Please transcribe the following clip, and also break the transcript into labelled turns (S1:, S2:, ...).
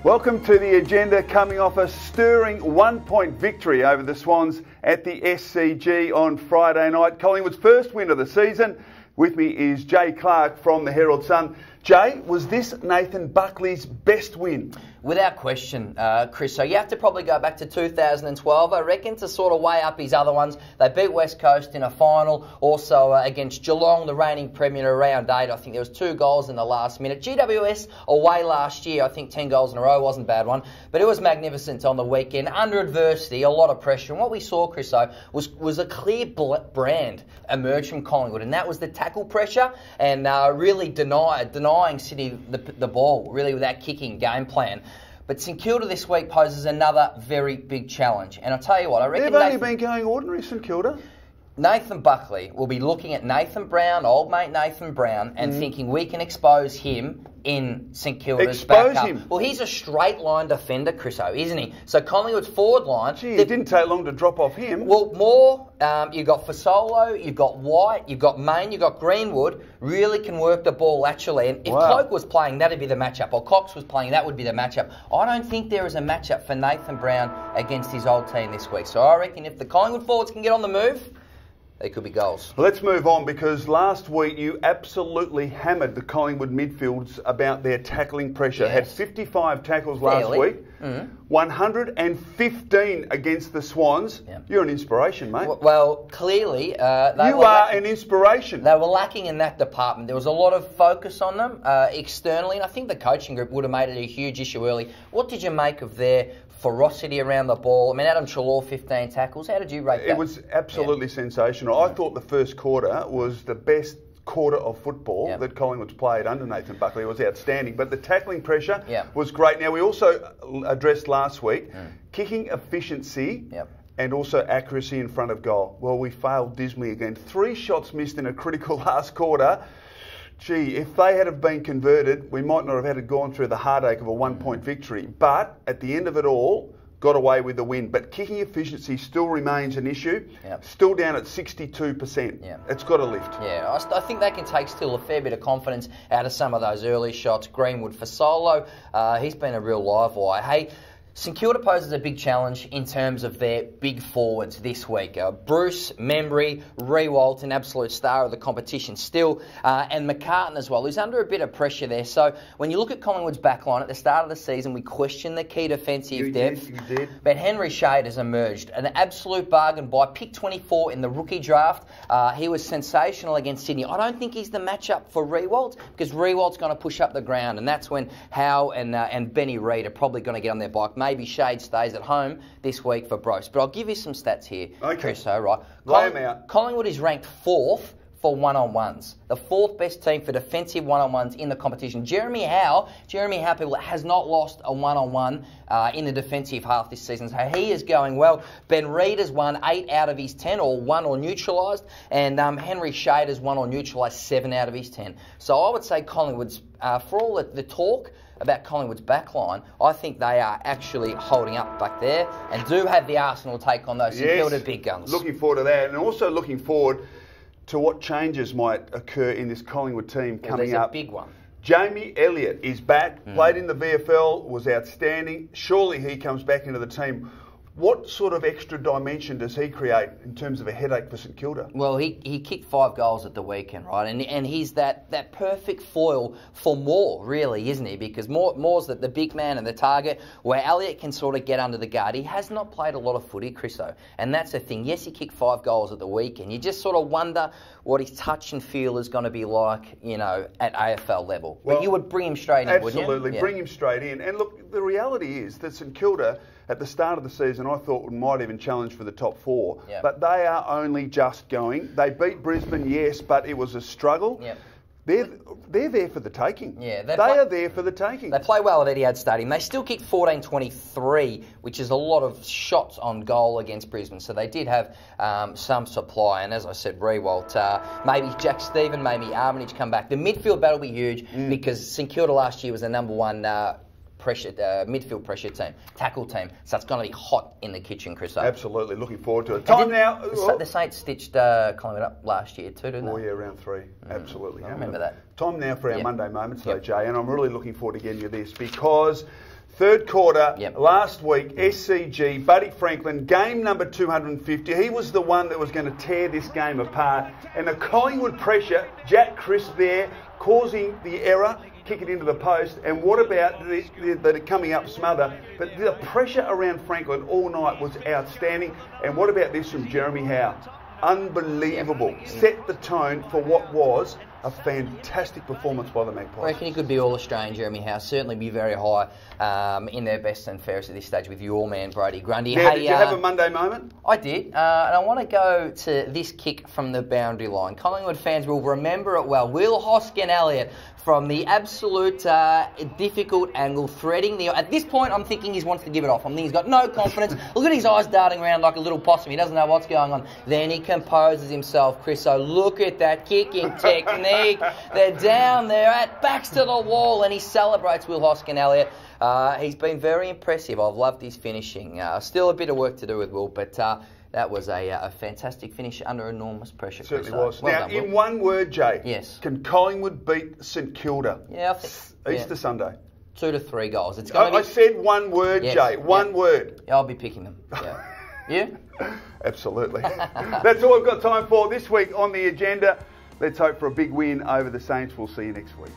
S1: Welcome to the agenda, coming off a stirring 1-point victory over the Swans at the SCG on Friday night. Collingwood's first win of the season. With me is Jay Clark from the Herald Sun. Jay, was this Nathan Buckley's best win?
S2: Without question, Chris. So you have to probably go back to 2012, I reckon, to sort of weigh up his other ones. They beat West Coast in a final, also against Geelong, the reigning premier, around 8. I think there was 2 goals in the last minute. GWS away last year, I think 10 goals in a row, wasn't a bad one. But it was magnificent on the weekend. Under adversity, a lot of pressure. And what we saw, Chris, though, was a clear brand emerge from Collingwood, and that was the tackle pressure and really denying Sydney the ball, really, with that kicking game plan. But St Kilda this week poses another very big challenge. And I'll tell you what, I reckon...
S1: They've only been going ordinary, St Kilda.
S2: Nathan Buckley will be looking at Nathan Brown, old mate Nathan Brown, and thinking we can expose him in St Kilda's backup. Him? Well, he's a straight line defender, Chriso, isn't he? So Collingwood's forward line...
S1: Gee, it didn't take long to drop off him.
S2: Well, more, you've got Fasolo, you've got White, you've got Main, you've got Greenwood, really can work the ball laterally. And if Cloak was playing, that'd be the matchup. Or Cox was playing, that would be the matchup. I don't think there is a matchup for Nathan Brown against his old team this week. So I reckon if the Collingwood forwards can get on the move, they could be goals.
S1: Well, let's move on, because last week you absolutely hammered the Collingwood midfields about their tackling pressure.
S2: Yes.
S1: Had 55 tackles last week, 115 against the Swans. Yeah. You're an inspiration, mate.
S2: Well, clearly...
S1: you are an inspiration.
S2: They were lacking in that department. There was a lot of focus on them externally, and I think the coaching group would have made it a huge issue early. What did you make of their ferocity around the ball? I mean, Adam Treloar, 15 tackles. How did you rate that?
S1: It was absolutely sensational. I thought the first quarter was the best quarter of football that Collingwood's played under Nathan Buckley. It was outstanding. But the tackling pressure was great. Now, we also addressed last week kicking efficiency and also accuracy in front of goal. Well, we failed dismally again. 3 shots missed in a critical last quarter. Gee, if they had have been converted, we might not have had to gone through the heartache of a 1-point victory. But at the end of it all, got away with the win. But kicking efficiency still remains an issue. Still down at 62%. It's got to lift.
S2: Yeah, I think that can take still a fair bit of confidence out of some of those early shots. Greenwood for Solo, he's been a real live wire. Hey, St Kilda poses a big challenge in terms of their big forwards this week. Bruce, Membry, Riewoldt, an absolute star of the competition still, and McCartan as well, who's under a bit of pressure there. So when you look at Collingwood's backline at the start of the season, we questioned the key defensive depth.
S1: You did.
S2: But Henry Shade has emerged, an absolute bargain buy. Pick 24 in the rookie draft. He was sensational against Sydney. I don't think he's the matchup for Riewoldt, because Riewoldt's going to push up the ground, and that's when Howe and Benny Reid are probably going to get on their bike. Maybe Shade stays at home this week for Bruce. But I'll give you some stats here, Chris. Right?
S1: Lay them out.
S2: Collingwood is ranked 4th for one-on-ones. The 4th best team for defensive one-on-ones in the competition. Jeremy Howe, people, has not lost a one-on-one in the defensive half this season. So he is going well. Ben Reid has won 8 out of his 10, or 1 or neutralised. And Henry Shade has won or neutralised 7 out of his 10. So I would say Collingwood's, for all the talk about Collingwood's backline, I think they are actually holding up back there and do have the arsenal to take on those St Kilda big guns.
S1: Looking forward to that, and also looking forward to what changes might occur in this Collingwood team coming up.
S2: There's a big one.
S1: Jamie Elliott is back, played in the VFL, was outstanding. Surely he comes back into the team. What sort of extra dimension does he create in terms of a headache for St Kilda?
S2: Well, he kicked 5 goals at the weekend, right? And he's that perfect foil for Moore, really, isn't he? Because Moore's the big man and the target, where Elliott can sort of get under the guard. He has not played a lot of footy, Chriso, and that's the thing. Yes, he kicked 5 goals at the weekend. You just sort of wonder what his touch and feel is going to be like, at AFL level. Well, but you would bring him straight in, wouldn't you?
S1: Absolutely, bring him straight in. And look, the reality is that St Kilda, at the start of the season, I thought might even challenge for the top 4. But they are only just going. They beat Brisbane, yes, but it was a struggle. They're there for the taking. Yeah, they are there for the taking.
S2: They play well at Etihad Stadium. They still kicked 14-23, which is a lot of shots on goal against Brisbane. So they did have some supply. And as I said, Riewoldt, maybe Jack Stephen, maybe Armitage come back. The midfield battle will be huge because St Kilda last year was the number 1 pressure, midfield pressure team, tackle team. So it's going to be hot in the kitchen, Chris.
S1: Absolutely, looking forward to it. Time now.
S2: The Saints stitched Collingwood up last year too, didn't they?
S1: Oh yeah, round 3. Absolutely.
S2: I remember that.
S1: Time now for our Monday moments, though, Jay, and I'm really looking forward to getting you this because third quarter last week, SCG, Buddy Franklin, game number 250. He was the one that was going to tear this game apart, and the Collingwood pressure, Jack Crisp there, causing the error, kick it into the post. And what about the coming up smother? But the pressure around Franklin all night was outstanding. And what about this from Jeremy Howe? Unbelievable. Set the tone for what was a fantastic performance by the Magpies.
S2: I reckon he could be All-Australian, Jeremy Howe. Certainly be very high in their best and fairest at this stage with your man, Brodie Grundy.
S1: Now, did you have a Monday moment?
S2: I did, and I want to go to this kick from the boundary line. Collingwood fans will remember it well. Will Hoskin-Elliott from the absolute difficult angle, threading the... At this point, I'm thinking he wants to give it off. I'm thinking he's got no confidence. Look at his eyes darting around like a little possum. He doesn't know what's going on. Then he composes himself, Chris. So look at that kicking technique. They're down there, backs to the wall, and he celebrates Will Hoskin-Elliott. He's been very impressive. I've loved his finishing. Still a bit of work to do with Will, but... that was a fantastic finish under enormous pressure.
S1: Certainly was. Well now, done, in one word, Jay, can Collingwood beat St Kilda?
S2: Yeah, I think
S1: Easter Sunday.
S2: 2 to 3 goals. It's
S1: I said one word, Jay. One word.
S2: Yeah, I'll be picking them. Yeah. You?
S1: Absolutely. That's all I've got time for this week on the agenda. Let's hope for a big win over the Saints. We'll see you next week.